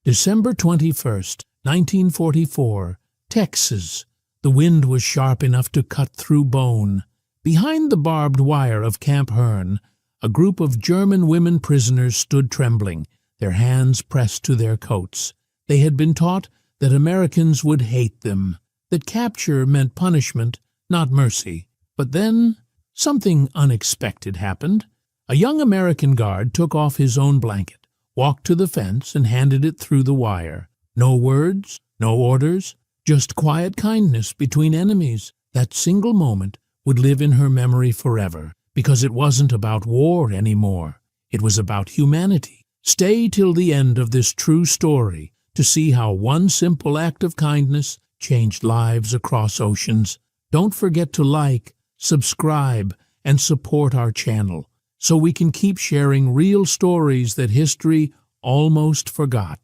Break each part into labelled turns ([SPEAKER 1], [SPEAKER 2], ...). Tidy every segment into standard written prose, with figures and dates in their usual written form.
[SPEAKER 1] December 21st, 1944, Texas. The wind was sharp enough to cut through bone. Behind the barbed wire of Camp Hearn, a group of German women prisoners stood trembling, their hands pressed to their coats. They had been taught that Americans would hate them, that capture meant punishment, not mercy. But then something unexpected happened. A young American guard took off his own blanket, walked to the fence, and handed it through the wire. No words, no orders, just quiet kindness between enemies. That single moment would live in her memory forever, because it wasn't about war anymore. It was about humanity. Stay till the end of this true story to see how one simple act of kindness changed lives across oceans. Don't forget to like, subscribe, and support our channel so we can keep sharing real stories that history almost forgot.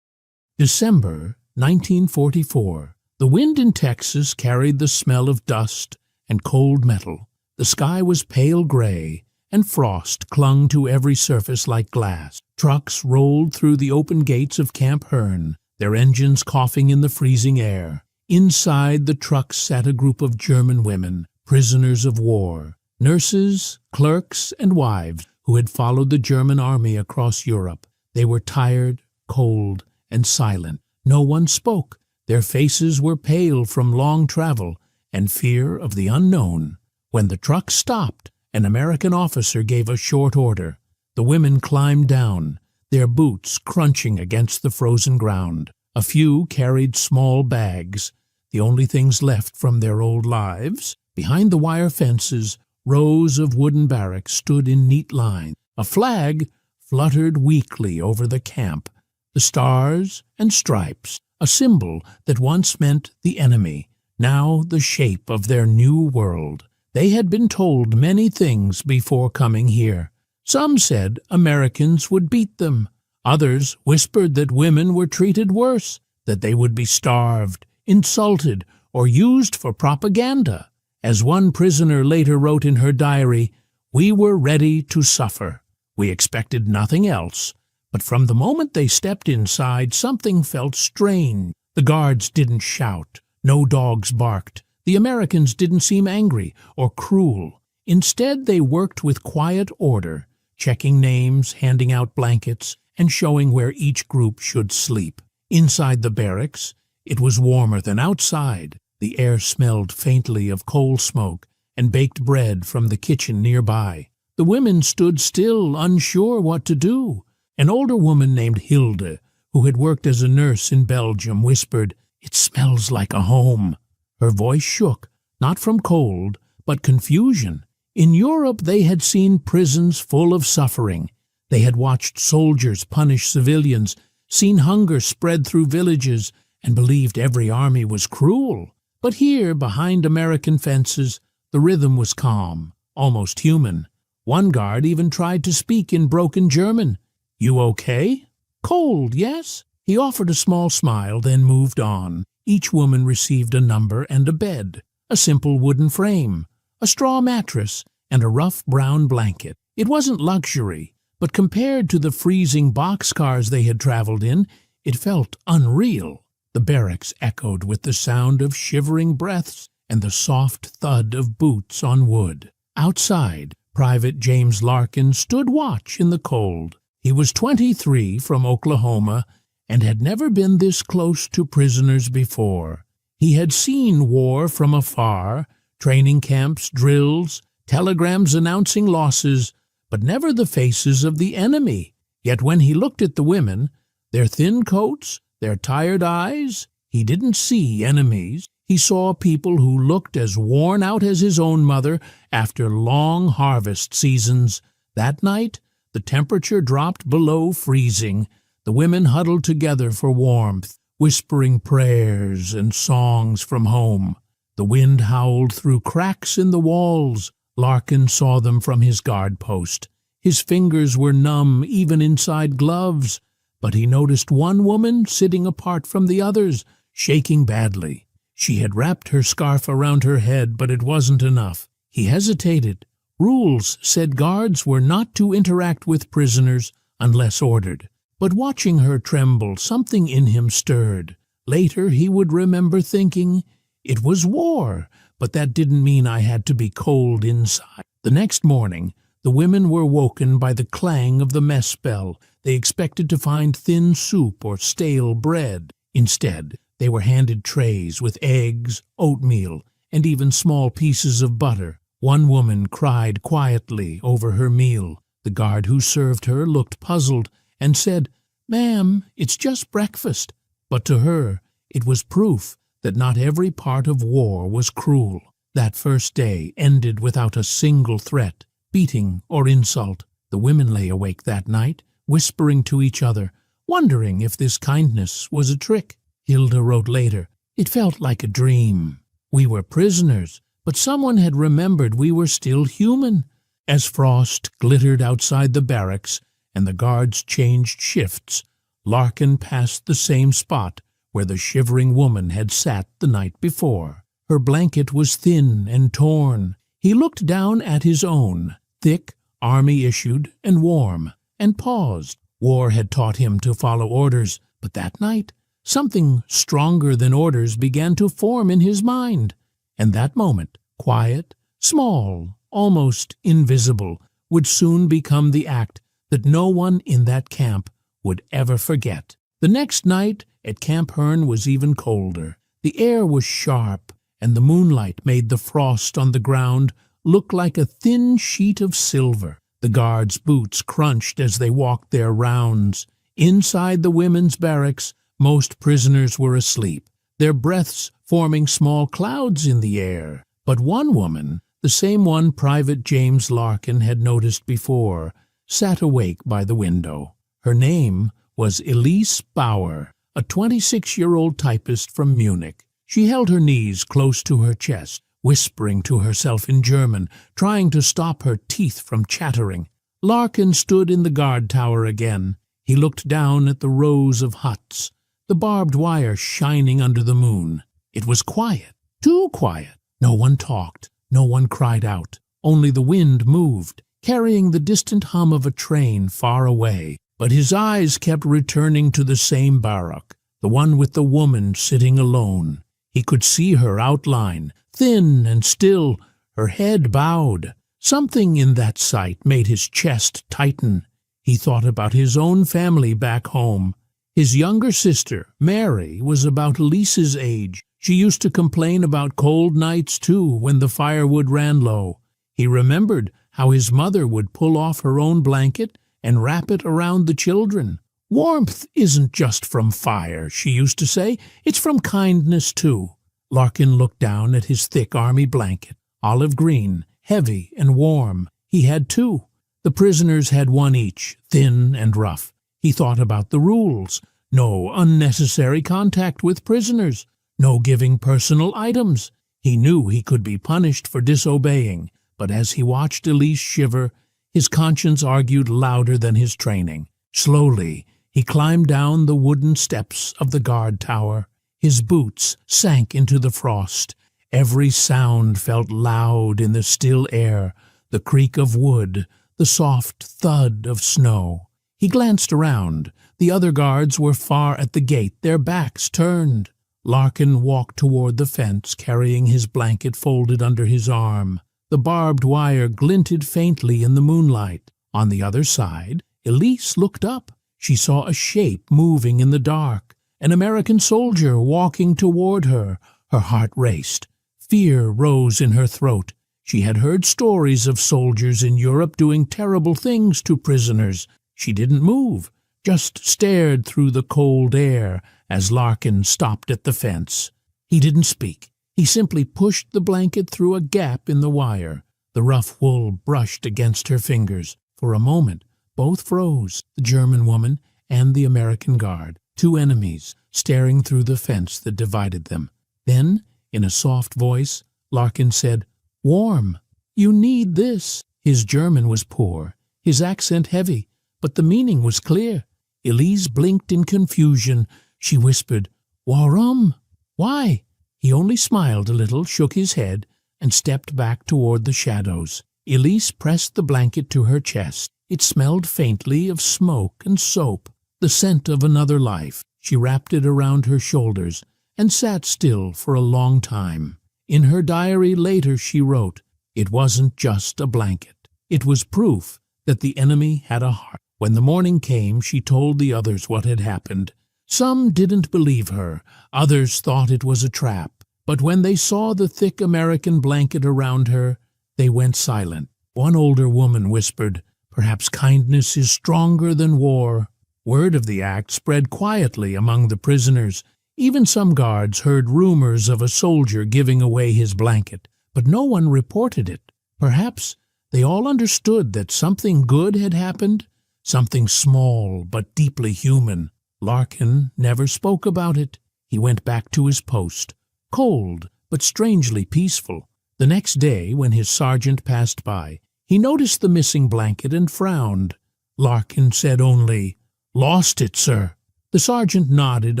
[SPEAKER 1] December 1944. The wind in Texas carried the smell of dust and cold metal. The sky was pale gray, and frost clung to every surface like glass. Trucks rolled through the open gates of Camp Hearn, their engines coughing in the freezing air. Inside the trucks sat a group of German women, prisoners of war, nurses, clerks, and wives who had followed the German army across Europe. They were tired, cold, and silent. No one spoke. Their faces were pale from long travel and fear of the unknown. When the truck stopped, an American officer gave a short order. The women climbed down, their boots crunching against the frozen ground. A few carried small bags, the only things left from their old lives. Behind the wire fences, rows of wooden barracks stood in neat line. A flag fluttered weakly over the camp, the stars and stripes, a symbol that once meant the enemy, now the shape of their new world. They had been told many things before coming here. Some said Americans would beat them. Others whispered that women were treated worse, that they would be starved, insulted, or used for propaganda. As one prisoner later wrote in her diary, "We were ready to suffer. We expected nothing else. But from the moment they stepped inside, something felt strange. The guards didn't shout. No dogs barked. The Americans didn't seem angry or cruel. Instead, they worked with quiet order, checking names, handing out blankets, and showing where each group should sleep. Inside the barracks, it was warmer than outside. The air smelled faintly of coal smoke and baked bread from the kitchen nearby. The women stood still, unsure what to do. An older woman named Hilda, who had worked as a nurse in Belgium, whispered, "It smells like a home." Her voice shook, not from cold, but confusion. In Europe they had seen prisons full of suffering. They had watched soldiers punish civilians, seen hunger spread through villages, and believed every army was cruel. But here, behind American fences, the rhythm was calm, almost human. One guard even tried to speak in broken German. "You okay?" "Cold, yes?" He offered a small smile, then moved on. Each woman received a number and a bed, a simple wooden frame, a straw mattress, and a rough brown blanket. It wasn't luxury, but compared to the freezing boxcars they had traveled in, it felt unreal. The barracks echoed with the sound of shivering breaths and the soft thud of boots on wood. Outside, Private James Larkin stood watch in the cold. He was 23, from Oklahoma, and had never been this close to prisoners before. He had seen war from afar, training camps, drills, telegrams announcing losses, but never the faces of the enemy. Yet when he looked at the women, their thin coats, their tired eyes, he didn't see enemies. He saw people who looked as worn out as his own mother after long harvest seasons. That night, the temperature dropped below freezing. The women huddled together for warmth, whispering prayers and songs from home. The wind howled through cracks in the walls. Larkin saw them from his guard post. His fingers were numb even inside gloves, but he noticed one woman sitting apart from the others, shaking badly. She had wrapped her scarf around her head, but it wasn't enough. He hesitated. Rules said guards were not to interact with prisoners unless ordered. But watching her tremble, something in him stirred. Later he would remember thinking, "It was war, but that didn't mean I had to be cold inside." The next morning, the women were woken by the clang of the mess bell. They expected to find thin soup or stale bread. Instead, they were handed trays with eggs, oatmeal, and even small pieces of butter. One woman cried quietly over her meal. The guard who served her looked puzzled and said, "Ma'am, it's just breakfast." But to her, it was proof that not every part of war was cruel. That first day ended without a single threat, beating, or insult. The women lay awake that night, whispering to each other, wondering if this kindness was a trick. Hilda wrote later, "It felt like a dream. We were prisoners, but someone had remembered we were still human." As frost glittered outside the barracks and the guards changed shifts, Larkin passed the same spot where the shivering woman had sat the night before. Her blanket was thin and torn. He looked down at his own, thick, army-issued, and warm, and paused. War had taught him to follow orders, but that night something stronger than orders began to form in his mind. And that moment, quiet, small, almost invisible, would soon become the act that no one in that camp would ever forget. The next night at Camp Hearn was even colder. The air was sharp, and the moonlight made the frost on the ground look like a thin sheet of silver. The guards' boots crunched as they walked their rounds. Inside the women's barracks, most prisoners were asleep, their breaths forming small clouds in the air. But one woman, the same one Private James Larkin had noticed before, sat awake by the window. Her name was Elise Bauer, a 26-year-old typist from Munich. She held her knees close to her chest, whispering to herself in German, trying to stop her teeth from chattering. Larkin stood in the guard tower again. He looked down at the rows of huts, the barbed wire shining under the moon. It was quiet, too quiet. No one talked, no one cried out. Only the wind moved, carrying the distant hum of a train far away. But his eyes kept returning to the same barrack, the one with the woman sitting alone. He could see her outline, thin and still, her head bowed. Something in that sight made his chest tighten. He thought about his own family back home. His younger sister, Mary, was about Lisa's age. She used to complain about cold nights, too, when the firewood ran low. He remembered how his mother would pull off her own blanket and wrap it around the children. "Warmth isn't just from fire," she used to say. "It's from kindness, too." Larkin looked down at his thick army blanket, olive green, heavy and warm. He had two. The prisoners had one each, thin and rough. He thought about the rules. No unnecessary contact with prisoners. No giving personal items. He knew he could be punished for disobeying, but as he watched Elise shiver, his conscience argued louder than his training. Slowly, he climbed down the wooden steps of the guard tower. His boots sank into the frost. Every sound felt loud in the still air, the creak of wood, the soft thud of snow. He glanced around. The other guards were far at the gate, their backs turned. Larkin walked toward the fence, carrying his blanket folded under his arm. The barbed wire glinted faintly in the moonlight. On the other side, Elise looked up. She saw a shape moving in the dark, an American soldier walking toward her. Her heart raced. Fear rose in her throat. She had heard stories of soldiers in Europe doing terrible things to prisoners. She didn't move, just stared through the cold air as Larkin stopped at the fence. He didn't speak. He simply pushed the blanket through a gap in the wire. The rough wool brushed against her fingers. For a moment, both froze, the German woman and the American guard, two enemies, staring through the fence that divided them. Then, in a soft voice, Larkin said, "Warm. You need this." His German was poor, his accent heavy, but the meaning was clear. Elise blinked in confusion. She whispered, "Warum?" "Why?" He only smiled a little, shook his head, and stepped back toward the shadows. Elise pressed the blanket to her chest. It smelled faintly of smoke and soap. the scent of another life. She wrapped it around her shoulders and sat still for a long time. In her diary later she wrote, "It wasn't just a blanket. It was proof that the enemy had a heart." When the morning came, she told the others what had happened. Some didn't believe her, others thought it was a trap. But when they saw the thick American blanket around her, they went silent. One older woman whispered, "Perhaps kindness is stronger than war." Word of the act spread quietly among the prisoners. Even some guards heard rumors of a soldier giving away his blanket, but no one reported it. Perhaps they all understood that something good had happened, something small but deeply human. Larkin never spoke about it. He went back to his post, cold but strangely peaceful. The next day, when his sergeant passed by, he noticed the missing blanket and frowned. Larkin said only, "Lost it, sir." The sergeant nodded,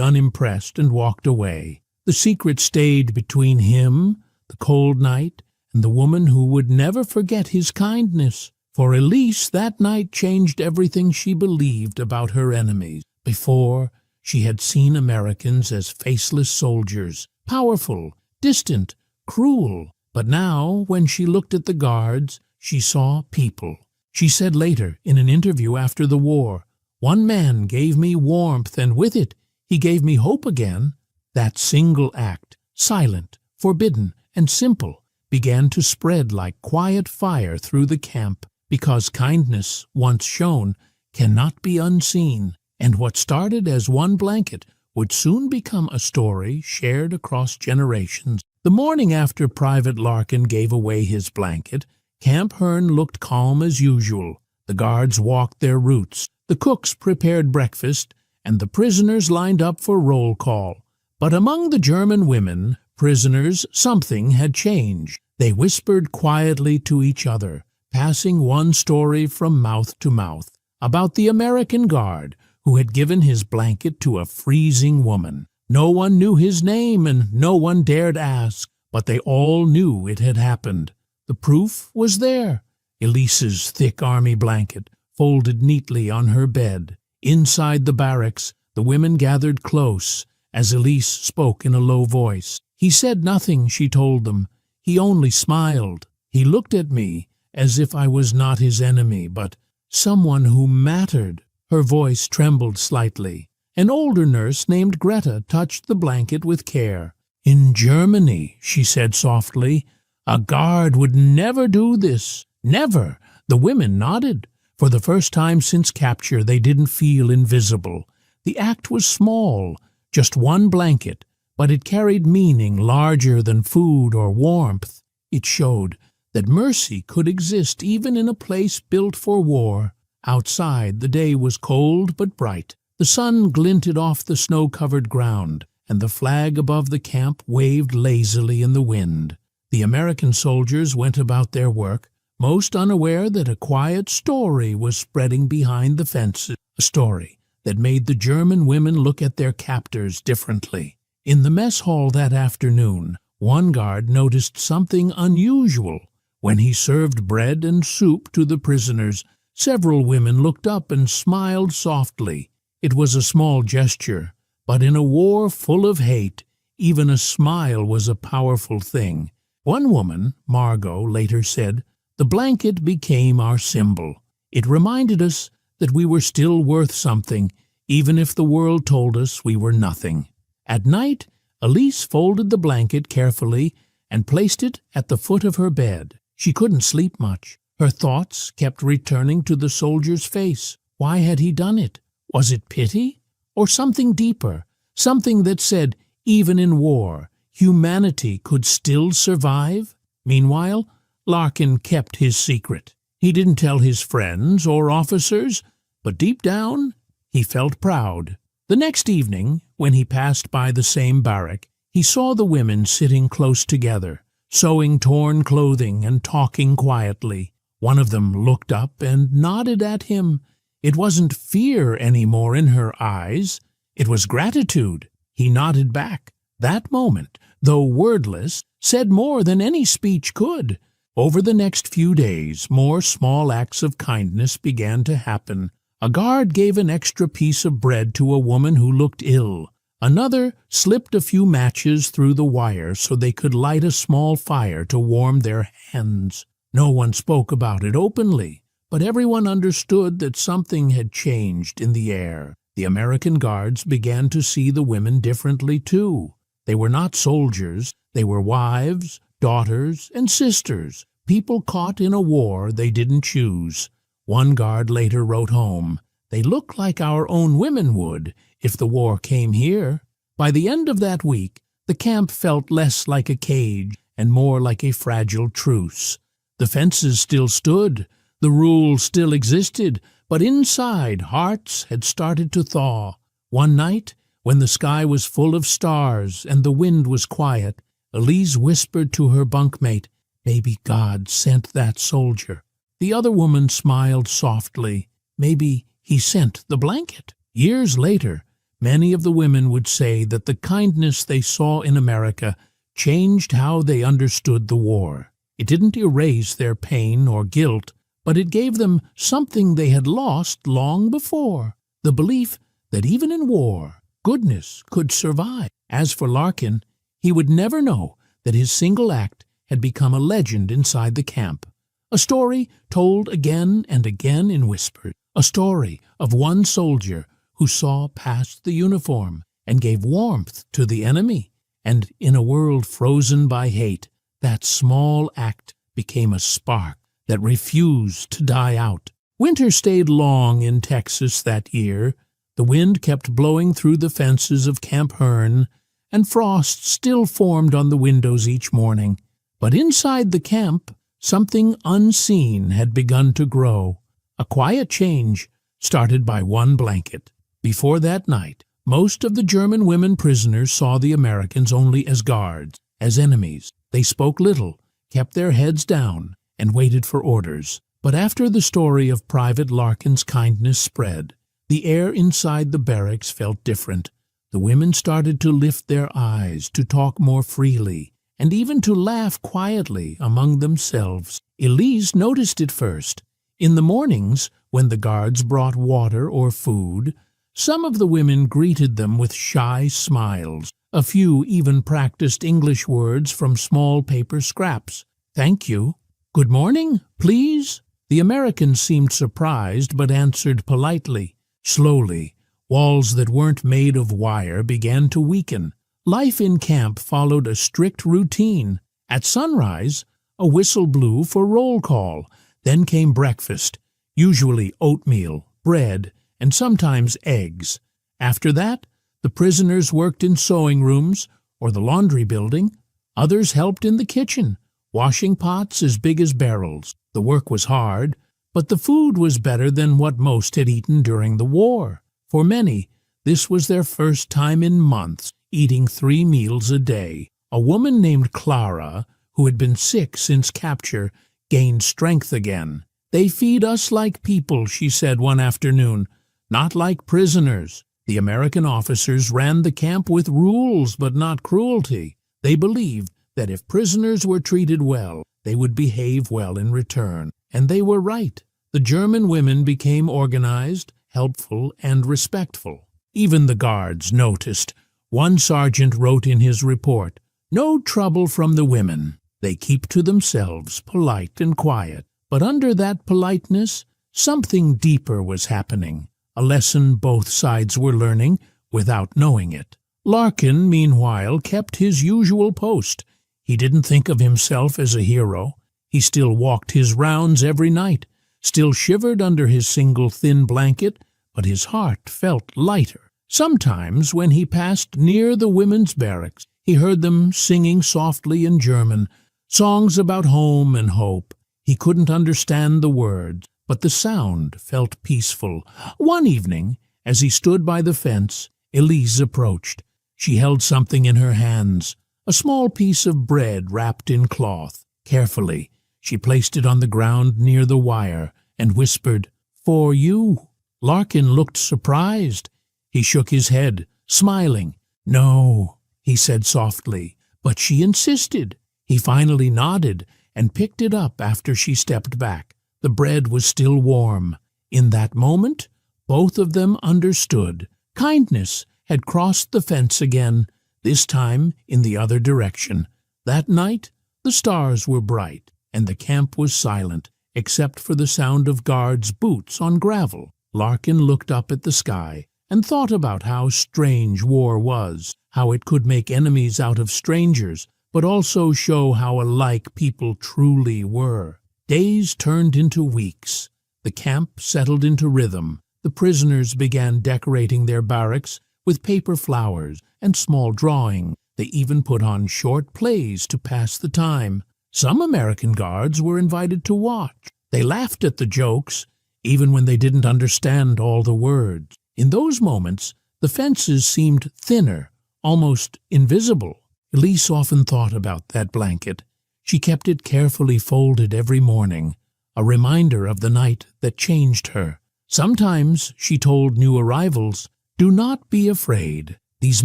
[SPEAKER 1] unimpressed, and walked away. The secret stayed between him, the cold night, and the woman who would never forget his kindness. For Elise, that night changed everything she believed about her enemies. Before, she had seen Americans as faceless soldiers, powerful, distant, cruel. But now, when she looked at the guards, she saw people. She said later, in an interview after the war, "One man gave me warmth, and with it, he gave me hope again." That single act, silent, forbidden, and simple, began to spread like quiet fire through the camp, because kindness, once shown, cannot be unseen, and what started as one blanket would soon become a story shared across generations. The morning after Private Larkin gave away his blanket, Camp Hearn looked calm as usual. The guards walked their routes, the cooks prepared breakfast, and the prisoners lined up for roll call. But among the German women, prisoners, something had changed. They whispered quietly to each other, passing one story from mouth to mouth, about the American guard who had given his blanket to a freezing woman. No one knew his name and no one dared ask, but they all knew it had happened. The proof was there. Elise's thick army blanket, folded neatly on her bed. Inside the barracks, the women gathered close as Elise spoke in a low voice. "He said nothing," she told them. "He only smiled. He looked at me as if I was not his enemy, but someone who mattered." Her voice trembled slightly. An older nurse named Greta touched the blanket with care. "In Germany," she said softly, "a guard would never do this. Never." The women nodded. For the first time since capture, they didn't feel invisible. The act was small, just one blanket, but it carried meaning larger than food or warmth. It showed that mercy could exist even in a place built for war. Outside, the day was cold but bright. The sun glinted off the snow-covered ground, and the flag above the camp waved lazily in the wind. The American soldiers went about their work, most unaware that a quiet story was spreading behind the fences, a story that made the German women look at their captors differently. In the mess hall that afternoon, one guard noticed something unusual. When he served bread and soup to the prisoners, several women looked up and smiled softly. It was a small gesture, but in a war full of hate, even a smile was a powerful thing. One woman, Margot, later said, "The blanket became our symbol. It reminded us that we were still worth something, even if the world told us we were nothing." At night, Elise folded the blanket carefully and placed it at the foot of her bed. She couldn't sleep much. Her thoughts kept returning to the soldier's face. Why had he done it? Was it pity? Or something deeper? Something that said, even in war, humanity could still survive? Meanwhile, Larkin kept his secret. He didn't tell his friends or officers, but deep down, he felt proud. The next evening, when he passed by the same barrack, he saw the women sitting close together, sewing torn clothing and talking quietly. One of them looked up and nodded at him. It wasn't fear anymore in her eyes. It was gratitude. He nodded back. That moment, though wordless, said more than any speech could. Over the next few days, more small acts of kindness began to happen. A guard gave an extra piece of bread to a woman who looked ill. Another slipped a few matches through the wire so they could light a small fire to warm their hands. No one spoke about it openly, but everyone understood that something had changed in the air. The American guards began to see the women differently too. They were not soldiers, they were wives, daughters, and sisters, people caught in a war they didn't choose. One guard later wrote home, "They look like our own women would if the war came here." By the end of that week, the camp felt less like a cage and more like a fragile truce. The fences still stood, the rules still existed, but inside hearts had started to thaw. One night, when the sky was full of stars and the wind was quiet, Elise whispered to her bunkmate, "Maybe God sent that soldier." The other woman smiled softly. Maybe he sent the blanket. Years later, many of the women would say that the kindness they saw in America changed how they understood the war. It didn't erase their pain or guilt, but it gave them something they had lost long before, the belief that even in war, goodness could survive. As for Larkin, he would never know that his single act had become a legend inside the camp. A story told again and again in whispers. A story of one soldier who saw past the uniform and gave warmth to the enemy. And in a world frozen by hate, that small act became a spark that refused to die out. Winter stayed long in Texas that year. The wind kept blowing through the fences of Camp Hearn, and frost still formed on the windows each morning. But inside the camp, something unseen had begun to grow. A quiet change started by one blanket. Before that night, most of the German women prisoners saw the Americans only as guards, as enemies. They spoke little, kept their heads down, and waited for orders. But after the story of Private Larkin's kindness spread, the air inside the barracks felt different. The women started to lift their eyes, to talk more freely, and even to laugh quietly among themselves. Elise noticed it first. In the mornings, when the guards brought water or food, some of the women greeted them with shy smiles. A few even practiced English words from small paper scraps. "Thank you." "Good morning, please." The Americans seemed surprised but answered politely. Slowly, walls that weren't made of wire began to weaken. Life in camp followed a strict routine. At sunrise, a whistle blew for roll call. Then came breakfast, usually oatmeal, bread, and sometimes eggs. After that, the prisoners worked in sewing rooms or the laundry building. Others helped in the kitchen, washing pots as big as barrels. The work was hard, but the food was better than what most had eaten during the war. For many, this was their first time in months eating 3 meals a day. A woman named Clara, who had been sick since capture, gained strength again. "They feed us like people," she said one afternoon, "not like prisoners." The American officers ran the camp with rules but not cruelty. They believed that if prisoners were treated well, they would behave well in return. And they were right. The German women became organized, helpful, and respectful. Even the guards noticed. One sergeant wrote in his report, "No trouble from the women. They keep to themselves, polite and quiet." But under that politeness, something deeper was happening, a lesson both sides were learning without knowing it. Larkin, meanwhile, kept his usual post. He didn't think of himself as a hero. He still walked his rounds every night, still shivered under his single thin blanket, but his heart felt lighter. Sometimes, when he passed near the women's barracks, he heard them singing softly in German, songs about home and hope. He couldn't understand the words, but the sound felt peaceful. One evening, as he stood by the fence, Elise approached. She held something in her hands, a small piece of bread wrapped in cloth. Carefully, she placed it on the ground near the wire and whispered, "For you." Larkin looked surprised. He shook his head, smiling. "No," he said softly, but she insisted. He finally nodded and picked it up after she stepped back. The bread was still warm. In that moment, Both of them understood. Kindness had crossed the fence again, this time in the other direction. That night, the stars were bright, and the camp was silent, except for the sound of guards' boots on gravel. Larkin looked up at the sky and thought about how strange war was, how it could make enemies out of strangers, but also show how alike people truly were. Days turned into weeks. The camp settled into rhythm. The prisoners began decorating their barracks with paper flowers and small drawing. They even put on short plays to pass the time. Some American guards were invited to watch. They laughed at the jokes, even when they didn't understand all the words. In those moments, the fences seemed thinner, almost invisible. Elise often thought about that blanket. She kept it carefully folded every morning, a reminder of the night that changed her. Sometimes she told new arrivals, "Do not be afraid. These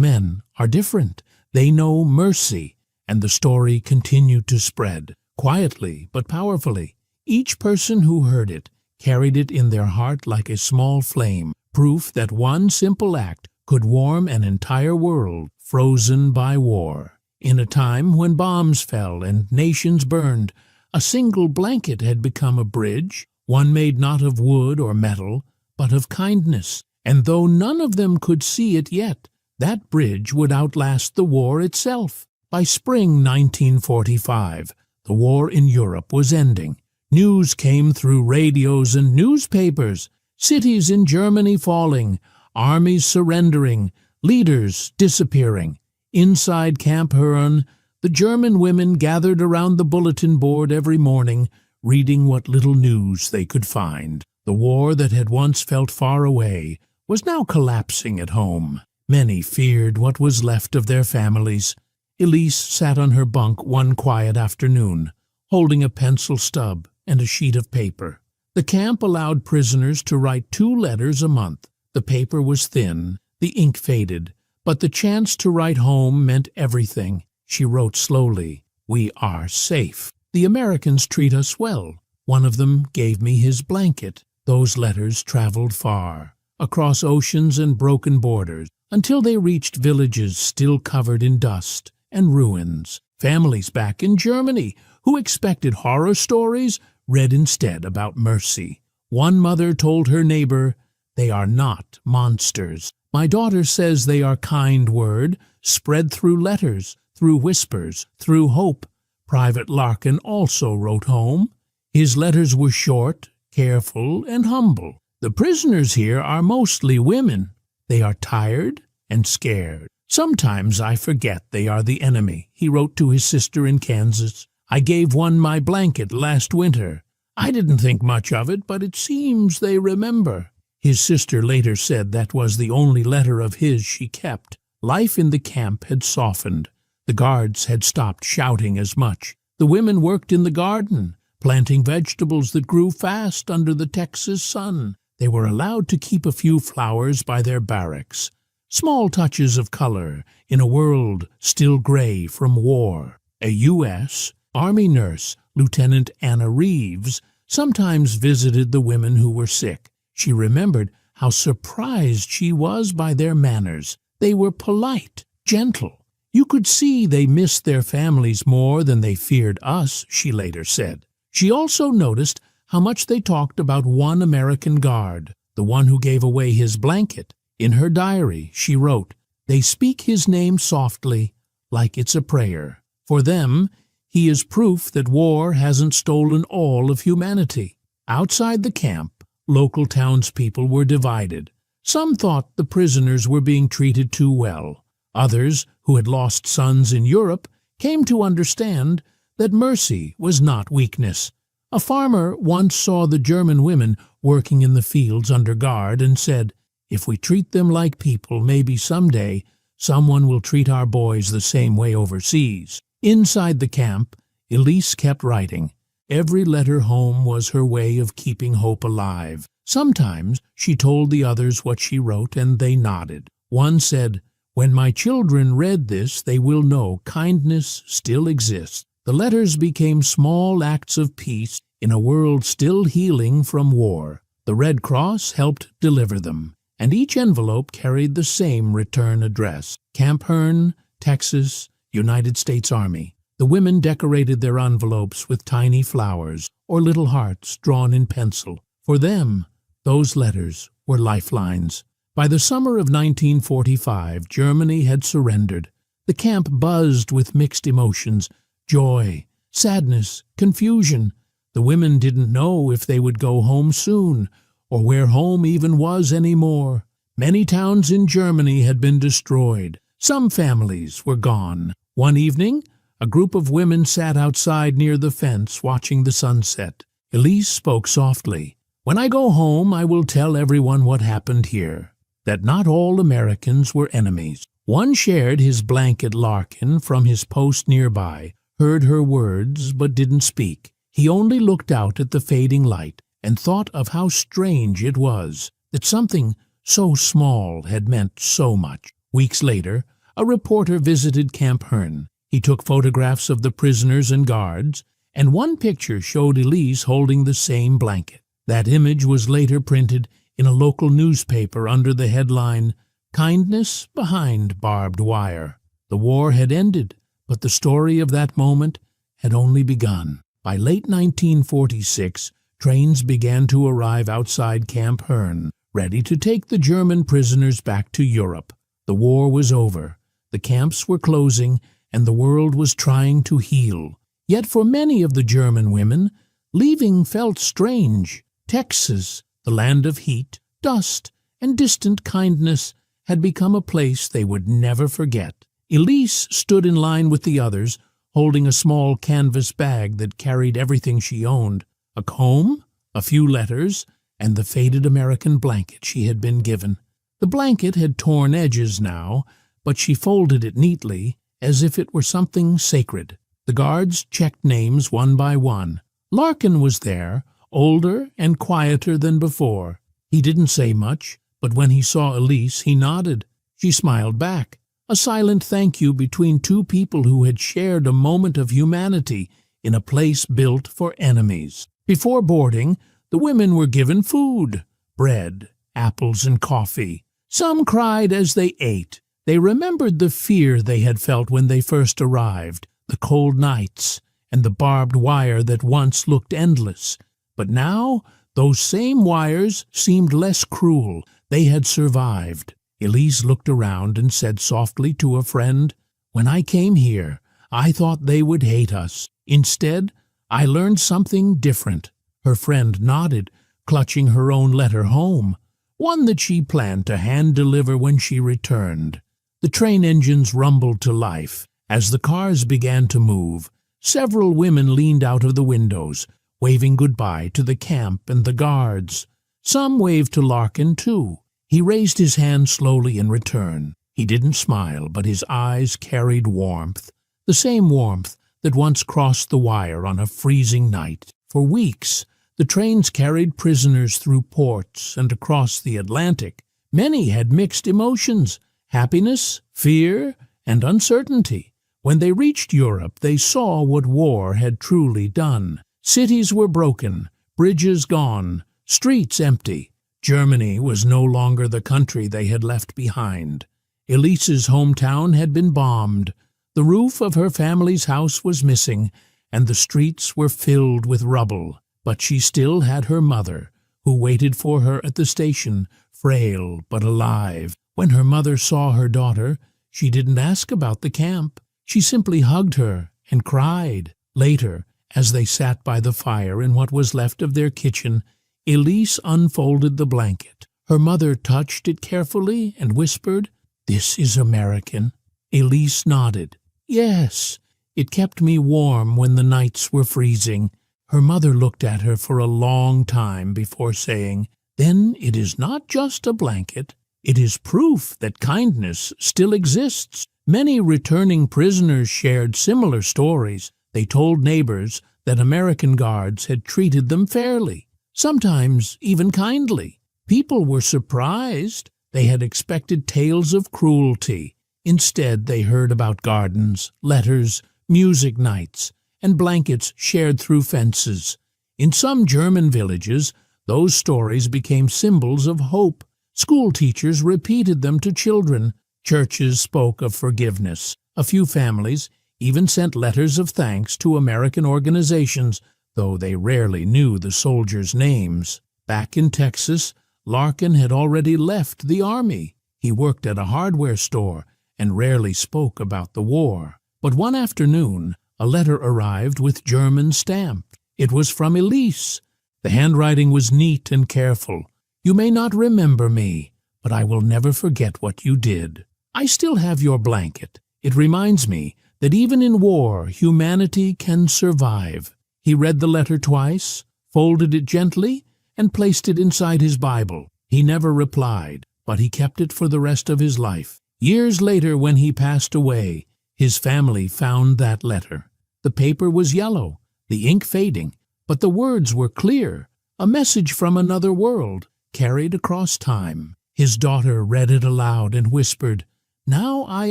[SPEAKER 1] men are different. They know mercy." And the story continued to spread, quietly but powerfully. Each person who heard it carried it in their heart like a small flame, proof that one simple act could warm an entire world frozen by war. In a time when bombs fell and nations burned, a single blanket had become a bridge, one made not of wood or metal, but of kindness. And though none of them could see it yet, that bridge would outlast the war itself. By spring 1945, the war in Europe was ending. News came through radios and newspapers, cities in Germany falling, armies surrendering, leaders disappearing. Inside Camp Hearn, the German women gathered around the bulletin board every morning, reading what little news they could find. The war that had once felt far away was now collapsing at home. Many feared what was left of their families. Elise sat on her bunk one quiet afternoon, holding a pencil stub and a sheet of paper. The camp allowed prisoners to write 2 letters a month. The paper was thin, the ink faded, but the chance to write home meant everything. She wrote slowly, "We are safe. The Americans treat us well. One of them gave me his blanket." Those letters traveled far, across oceans and broken borders, until they reached villages still covered in dust and ruins. Families back in Germany, who expected horror stories, read instead about mercy. One mother told her neighbor, "They are not monsters. My daughter says they are kind word, spread through letters, through whispers, through hope." Private Larkin also wrote home. His letters were short, careful, and humble. "The prisoners here are mostly women. They are tired and scared. Sometimes I forget they are the enemy," he wrote to his sister in Kansas. "I gave one my blanket last winter. I didn't think much of it, but it seems they remember." His sister later said that was the only letter of his she kept. Life in the camp had softened. The guards had stopped shouting as much. The women worked in the garden, planting vegetables that grew fast under the Texas sun. They were allowed to keep a few flowers by their barracks. Small touches of color in a world still gray from war. A U.S. Army nurse, Lieutenant Anna Reeves, sometimes visited the women who were sick. She remembered how surprised she was by their manners. They were polite, gentle. "You could see they missed their families more than they feared us," she later said. She also noticed how much they talked about one American guard, the one who gave away his blanket. In her diary, she wrote, "They speak his name softly, like it's a prayer. For them, he is proof that war hasn't stolen all of humanity." Outside the camp, local townspeople were divided. Some thought the prisoners were being treated too well. Others, who had lost sons in Europe, came to understand that mercy was not weakness. A farmer once saw the German women working in the fields under guard and said, "If we treat them like people, maybe someday someone will treat our boys the same way overseas." Inside the camp, Elise kept writing. Every letter home was her way of keeping hope alive. Sometimes she told the others what she wrote, and they nodded. One said, "When my children read this, they will know kindness still exists." The letters became small acts of peace in a world still healing from war. The Red Cross helped deliver them, and each envelope carried the same return address: Camp Hearn, Texas, United States Army. The women decorated their envelopes with tiny flowers or little hearts drawn in pencil. For them, those letters were lifelines. By the summer of 1945, Germany had surrendered. The camp buzzed with mixed emotions: joy, sadness, confusion. The women didn't know if they would go home soon, or where home even was anymore. Many towns in Germany had been destroyed. Some families were gone. One evening, a group of women sat outside near the fence watching the sunset. Elise spoke softly. "When I go home, I will tell everyone what happened here, that not all Americans were enemies." One shared his blanket. Larkin, from his post nearby, heard her words but didn't speak. He only looked out at the fading light and thought of how strange it was that something so small had meant so much. Weeks later, a reporter visited Camp Hearn. He took photographs of the prisoners and guards, and one picture showed Elise holding the same blanket. That image was later printed in a local newspaper under the headline, "Kindness Behind Barbed Wire." The war had ended, but the story of that moment had only begun. By late 1946, trains began to arrive outside Camp Hearn, ready to take the German prisoners back to Europe. The war was over, the camps were closing, and the world was trying to heal. Yet for many of the German women, leaving felt strange. Texas, the land of heat, dust, and distant kindness, had become a place they would never forget. Elise stood in line with the others, holding a small canvas bag that carried everything she owned: a comb, a few letters, and the faded American blanket she had been given. The blanket had torn edges now, but she folded it neatly, as if it were something sacred. The guards checked names one by one. Larkin was there, older and quieter than before. He didn't say much, but when he saw Elise, he nodded. She smiled back, a silent thank you between two people who had shared a moment of humanity in a place built for enemies. Before boarding, the women were given food: bread, apples, and coffee. Some cried as they ate. They remembered the fear they had felt when they first arrived, the cold nights, and the barbed wire that once looked endless. But now, those same wires seemed less cruel. They had survived. Elise looked around and said softly to a friend, "When I came here, I thought they would hate us. Instead, I learned something different." Her friend nodded, clutching her own letter home, one that she planned to hand-deliver when she returned. The train engines rumbled to life. As the cars began to move, several women leaned out of the windows, waving goodbye to the camp and the guards. Some waved to Larkin, too. He raised his hand slowly in return. He didn't smile, but his eyes carried warmth, the same warmth that once crossed the wire on a freezing night. For weeks, the trains carried prisoners through ports and across the Atlantic. Many had mixed emotions: happiness, fear, and uncertainty. When they reached Europe, they saw what war had truly done. Cities were broken, bridges gone, streets empty. Germany was no longer the country they had left behind. Elise's hometown had been bombed. The roof of her family's house was missing, and the streets were filled with rubble. But she still had her mother, who waited for her at the station, frail but alive. When her mother saw her daughter, she didn't ask about the camp. She simply hugged her and cried. Later, as they sat by the fire in what was left of their kitchen, Elise unfolded the blanket. Her mother touched it carefully and whispered, "This is American." Elise nodded. "Yes, it kept me warm when the nights were freezing." Her mother looked at her for a long time before saying, "Then it is not just a blanket. It is proof that kindness still exists." Many returning prisoners shared similar stories. They told neighbors that American guards had treated them fairly, sometimes even kindly. People were surprised. They had expected tales of cruelty. Instead, they heard about gardens, letters, music nights, and blankets shared through fences. In some German villages, Those stories became symbols of hope. School teachers repeated them to children. Churches spoke of forgiveness. A few families even sent letters of thanks to American organizations, though they rarely knew the soldiers' names. Back in Texas, Larkin had already left the Army. He worked at a hardware store and rarely spoke about the war. But one afternoon, a letter arrived with German stamp. It was from Elise. The handwriting was neat and careful. "You may not remember me, but I will never forget what you did. I still have your blanket. It reminds me that even in war, humanity can survive." He read the letter twice, folded it gently, and placed it inside his Bible. He never replied, but he kept it for the rest of his life. Years later, when he passed away, his family found that letter. The paper was yellow, the ink fading, but the words were clear, a message from another world, carried across time. His daughter read it aloud and whispered, "Now I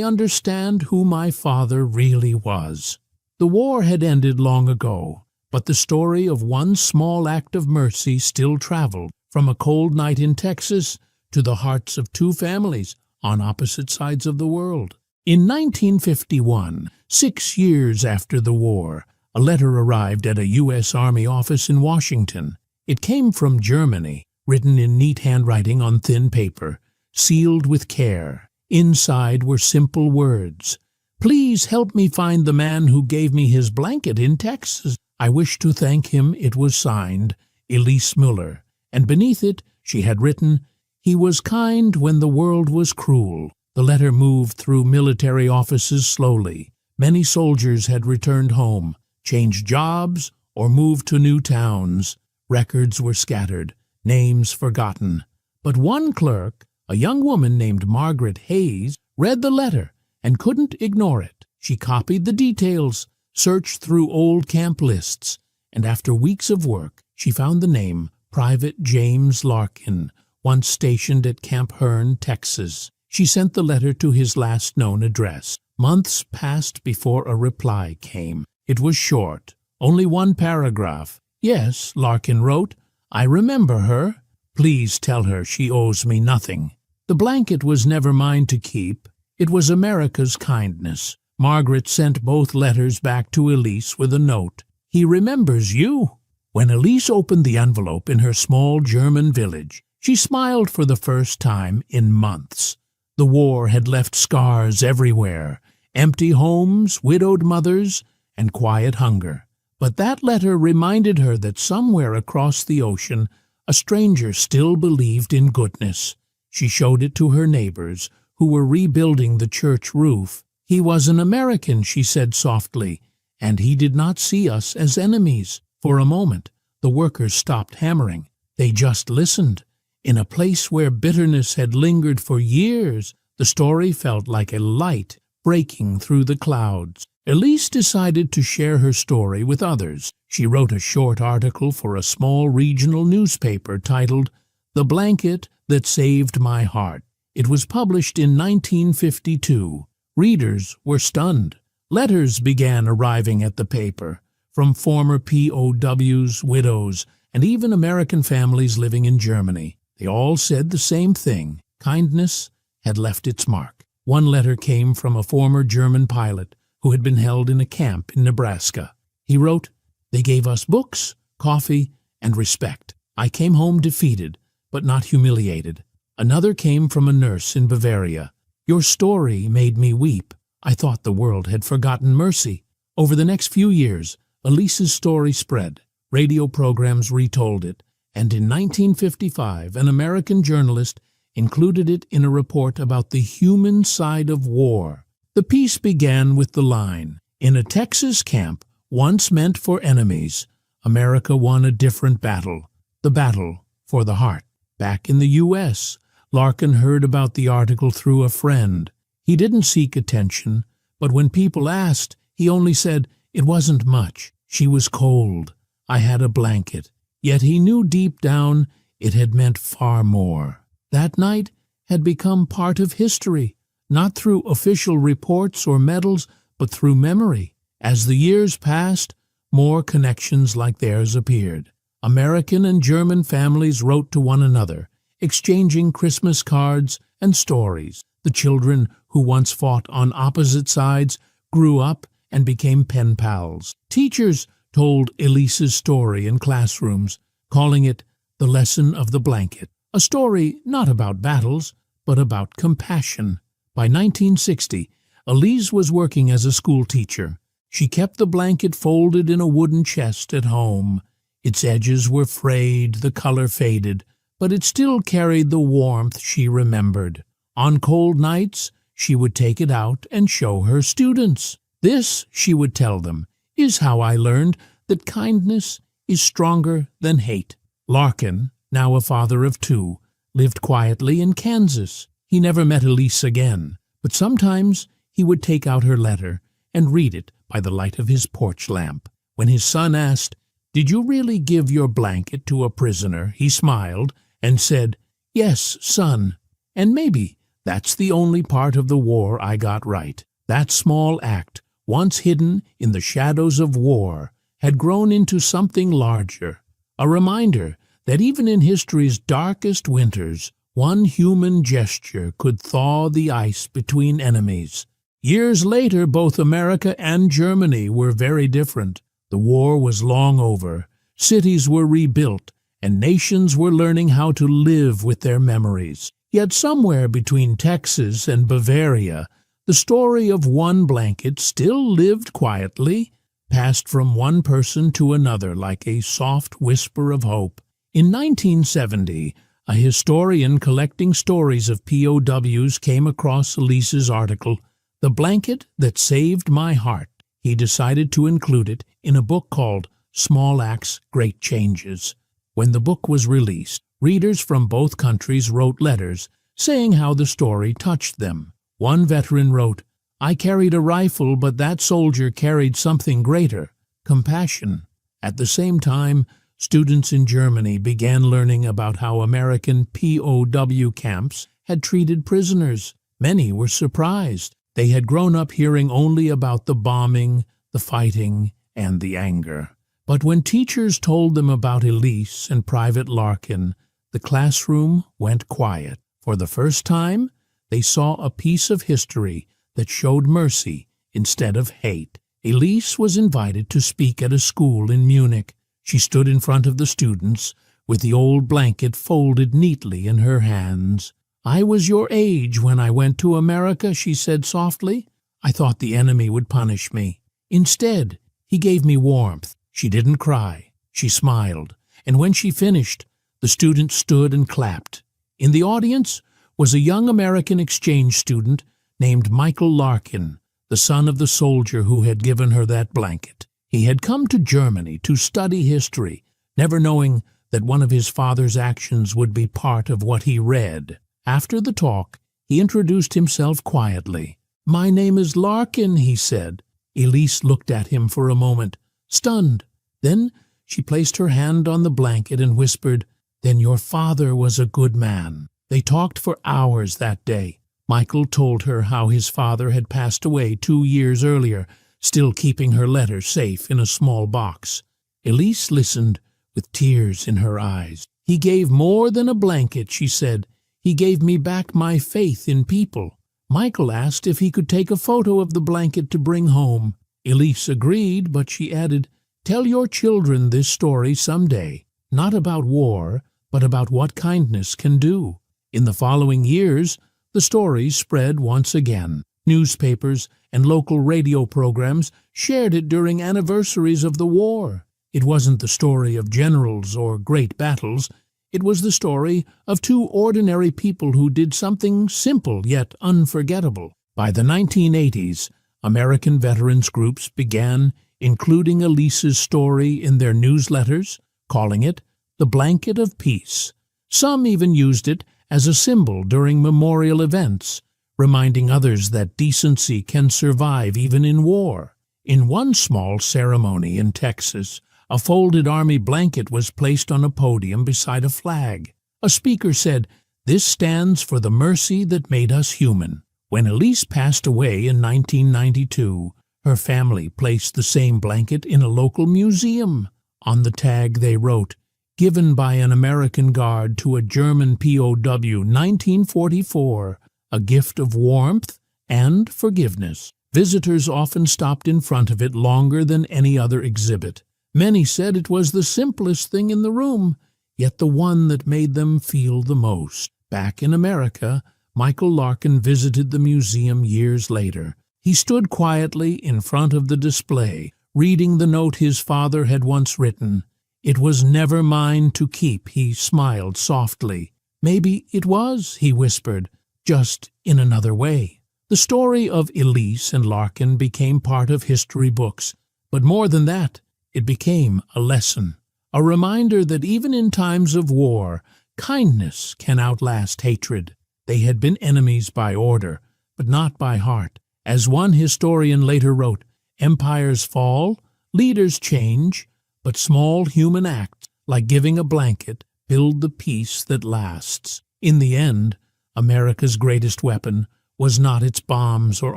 [SPEAKER 1] understand who my father really was." The war had ended long ago, but the story of one small act of mercy still traveled from a cold night in Texas to the hearts of two families on opposite sides of the world. In 1951, 6 years after the war, a letter arrived at a U.S. Army office in Washington. It came from Germany, written in neat handwriting on thin paper, sealed with care. Inside were simple words. "Please help me find the man who gave me his blanket in Texas. I wish to thank him." It was signed, Elise Müller, and beneath it she had written, "He was kind when the world was cruel." The letter moved through military offices slowly. Many soldiers had returned home, changed jobs, or moved to new towns. Records were scattered, names forgotten. But one clerk, a young woman named Margaret Hayes, read the letter and couldn't ignore it. She copied the details, searched through old camp lists, and after weeks of work, she found the name Private James Larkin, once stationed at Camp Hearn, Texas. She sent the letter to his last known address. Months passed before a reply came. It was short, only one paragraph. "Yes," Larkin wrote, "I remember her. Please tell her she owes me nothing." The blanket was never mine to keep. It was America's kindness. Margaret sent both letters back to Elise with a note. "He remembers you." When Elise opened the envelope in her small German village, she smiled for the first time in months. The war had left scars everywhere, empty homes, widowed mothers, and quiet hunger. But that letter reminded her that somewhere across the ocean, a stranger still believed in goodness. She showed it to her neighbors, who were rebuilding the church roof. "He was an American," she said softly, "and he did not see us as enemies." For a moment, the workers stopped hammering. They just listened. In a place where bitterness had lingered for years, the story felt like a light breaking through the clouds. Elise decided to share her story with others. She wrote a short article for a small regional newspaper titled "The Blanket That Saved My Heart." It was published in 1952. Readers were stunned. Letters began arriving at the paper, from former POWs, widows, and even American families living in Germany. They all said the same thing. Kindness had left its mark. One letter came from a former German pilot who had been held in a camp in Nebraska. He wrote, "They gave us books, coffee, and respect. I came home defeated, but not humiliated." Another came from a nurse in Bavaria. "Your story made me weep. I thought the world had forgotten mercy." Over the next few years, Elise's story spread. Radio programs retold it, and in 1955, an American journalist included it in a report about the human side of war. The piece began with the line, "In a Texas camp, once meant for enemies, America won a different battle, the battle for the heart." Back in the U.S., Larkin heard about the article through a friend. He didn't seek attention, but when people asked, he only said, "It wasn't much. She was cold. I had a blanket." Yet he knew deep down it had meant far more. That night had become part of history, not through official reports or medals, but through memory. As the years passed, more connections like theirs appeared. American and German families wrote to one another, exchanging Christmas cards and stories. The children who once fought on opposite sides grew up and became pen pals. Teachers told Elise's story in classrooms, calling it The Lesson of the Blanket, a story not about battles, but about compassion. By 1960, Elise was working as a school teacher. She kept the blanket folded in a wooden chest at home. Its edges were frayed, the color faded, but it still carried the warmth she remembered. On cold nights, she would take it out and show her students. This, she would tell them, is how I learned that kindness is stronger than hate. Larkin, now a father of 2, lived quietly in Kansas. He never met Elise again, but sometimes he would take out her letter and read it by the light of his porch lamp. When his son asked, "Did you really give your blanket to a prisoner?" he smiled and said, "Yes, son, and maybe that's the only part of the war I got right." That small act, once hidden in the shadows of war, had grown into something larger, a reminder that even in history's darkest winters, one human gesture could thaw the ice between enemies. Years later, both America and Germany were very different. The war was long over, cities were rebuilt, and nations were learning how to live with their memories. Yet somewhere between Texas and Bavaria, the story of one blanket still lived quietly, passed from one person to another like a soft whisper of hope. In 1970, a historian collecting stories of POWs came across Elise's article, "The Blanket That Saved My Heart." He decided to include it in a book called Small Acts, Great Changes. When the book was released, readers from both countries wrote letters saying how the story touched them. One veteran wrote, "I carried a rifle, but that soldier carried something greater, compassion." At the same time, students in Germany began learning about how American POW camps had treated prisoners. Many were surprised. They had grown up hearing only about the bombing, the fighting, and the anger. But when teachers told them about Elise and Private Larkin, the classroom went quiet. For the first time, they saw a piece of history that showed mercy instead of hate. Elise was invited to speak at a school in Munich. She stood in front of the students with the old blanket folded neatly in her hands. "I was your age when I went to America," she said softly. "I thought the enemy would punish me. Instead, he gave me warmth." She didn't cry. She smiled. And when she finished, the students stood and clapped. In the audience was a young American exchange student named Michael Larkin, the son of the soldier who had given her that blanket. He had come to Germany to study history, never knowing that one of his father's actions would be part of what he read. After the talk, he introduced himself quietly. "My name is Larkin," he said. Elise looked at him for a moment, stunned. Then she placed her hand on the blanket and whispered, "Then your father was a good man." They talked for hours that day. Michael told her how his father had passed away 2 years earlier, still keeping her letter safe in a small box. Elise listened with tears in her eyes. "He gave more than a blanket," she said. "He gave me back my faith in people." Michael asked if he could take a photo of the blanket to bring home. Elise agreed, but she added, "Tell your children this story someday, not about war, but about what kindness can do." In the following years, the story spread once again. Newspapers and local radio programs shared it during anniversaries of the war. It wasn't the story of generals or great battles. It was the story of 2 ordinary people who did something simple yet unforgettable. By the 1980s, American veterans groups began including Elise's story in their newsletters, calling it the Blanket of Peace. Some even used it as a symbol during memorial events, reminding others that decency can survive even in war. In one small ceremony in Texas, a folded army blanket was placed on a podium beside a flag. A speaker said, "This stands for the mercy that made us human." When Elise passed away in 1992, her family placed the same blanket in a local museum. On the tag they wrote, given by an American guard to a German POW, 1944, a gift of warmth and forgiveness. Visitors often stopped in front of it longer than any other exhibit. Many said it was the simplest thing in the room, yet the one that made them feel the most. Back in America, Michael Larkin visited the museum years later. He stood quietly in front of the display, reading the note his father had once written. "It was never mine to keep," he smiled softly. "Maybe it was," he whispered, "just in another way." The story of Elise and Larkin became part of history books, but more than that, it became a lesson, a reminder that even in times of war, kindness can outlast hatred. They had been enemies by order, but not by heart. As one historian later wrote, "Empires fall, leaders change, but small human acts, like giving a blanket, build the peace that lasts." In the end, America's greatest weapon was not its bombs or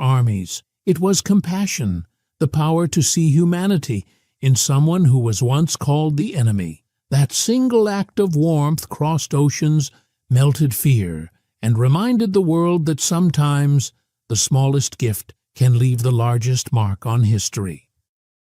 [SPEAKER 1] armies. It was compassion, the power to see humanity in someone who was once called the enemy. That single act of warmth crossed oceans, melted fear, and reminded the world that sometimes the smallest gift can leave the largest mark on history.